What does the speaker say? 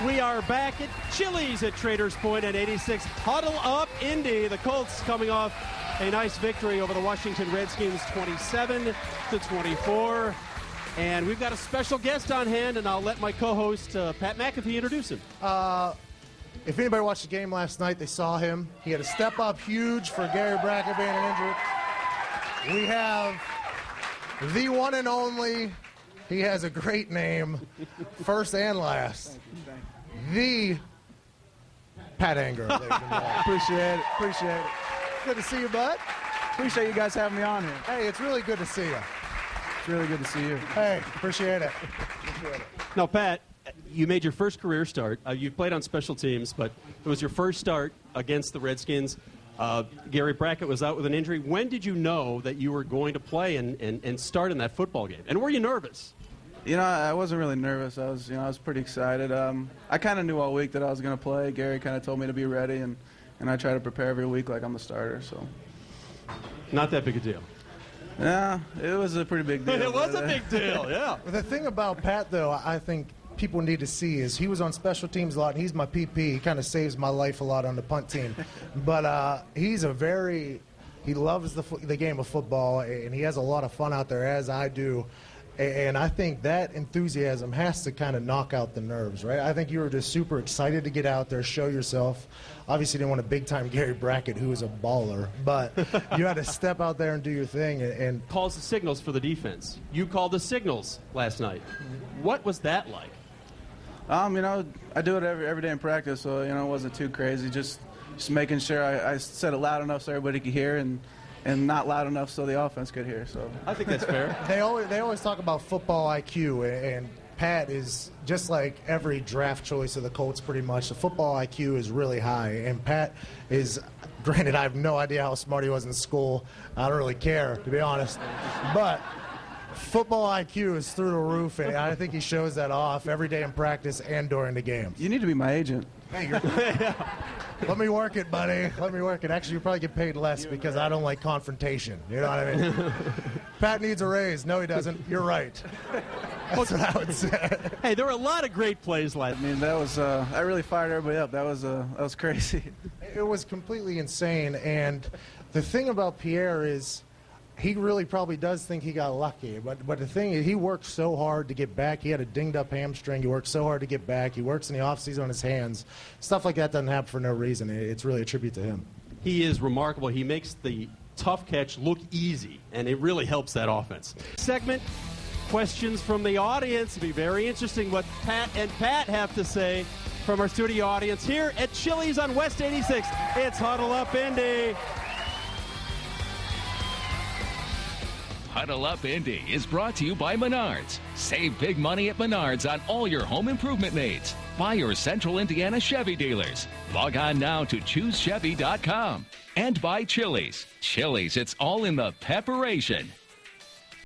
We are back at Chili's at Traders Point at 86. Huddle up, Indy. The Colts coming off a nice victory over the Washington Redskins, 27-24. And we've got a special guest on hand, and I'll let my co-host, Pat McAfee, introduce him. If anybody watched the game last night, they saw him. He had a step up huge for Gary Brackett being injured. We have the one and only. He has a great name, first and last. The Pat Angerer. Appreciate it. Good to see you, bud. Appreciate you guys having me on here. Hey, it's really good to see you. It's really good to see you. Hey, appreciate it. Now, Pat, you made your first career start. You've played on special teams, but it was your first start against the Redskins. Gary Brackett was out with an injury. When did you know that you were going to play and start in that football game? And were you nervous? You know, I wasn't really nervous. I was pretty excited. I kind of knew all week that I was going to play. Gary kind of told me to be ready, and I try to prepare every week like I'm the starter. So, not that big a deal. Yeah, it was a pretty big deal. It was a big deal, yeah. The thing about Pat, though, I think people need to see is he was on special teams a lot, and he's my PP. He kind of saves my life a lot on the punt team. But he loves the game of football, and he has a lot of fun out there, as I do. And I think that enthusiasm has to kind of knock out the nerves, right? I think you were just super excited to get out there, show yourself. Obviously, didn't want a big-time Gary Brackett, who was a baller, but you had to step out there and do your thing. And calls the signals for the defense. You called the signals last night. What was that like? You know, I do it every day in practice, so you know, it wasn't too crazy. Just making sure I said it loud enough so everybody could hear, and not loud enough so the offense could hear. So I think that's fair. They always talk about football IQ, and Pat is just like every draft choice of the Colts pretty much. The football IQ is really high, and Pat is, granted, I have no idea how smart he was in school. I don't really care, to be honest. But football IQ is through the roof, and I think he shows that off every day in practice and during the games. You need to be my agent. Hey, let me work it, buddy. Let me work it. Actually, you probably get paid less because I don't like confrontation. You know what I mean? Pat needs a raise. No, he doesn't. You're right. That's what I would say. Hey, there were a lot of great plays last night. I mean, that was I really fired everybody up. That was crazy. It was completely insane. And the thing about Pierre is he really probably does think he got lucky. But the thing is, he worked so hard to get back. He had a dinged-up hamstring. He worked so hard to get back. He works in the offseason on his hands. Stuff like that doesn't happen for no reason. It's really a tribute to him. He is remarkable. He makes the tough catch look easy, and it really helps that offense. Segment, questions from the audience. It'll be very interesting what Pat have to say from our studio audience here at Chili's on West 86. It's Huddle Up Indy. Huddle Up Indy is brought to you by Menards. Save big money at Menards on all your home improvement needs. By your Central Indiana Chevy dealers. Log on now to ChooseChevy.com. And by Chili's. Chili's, it's all in the preparation.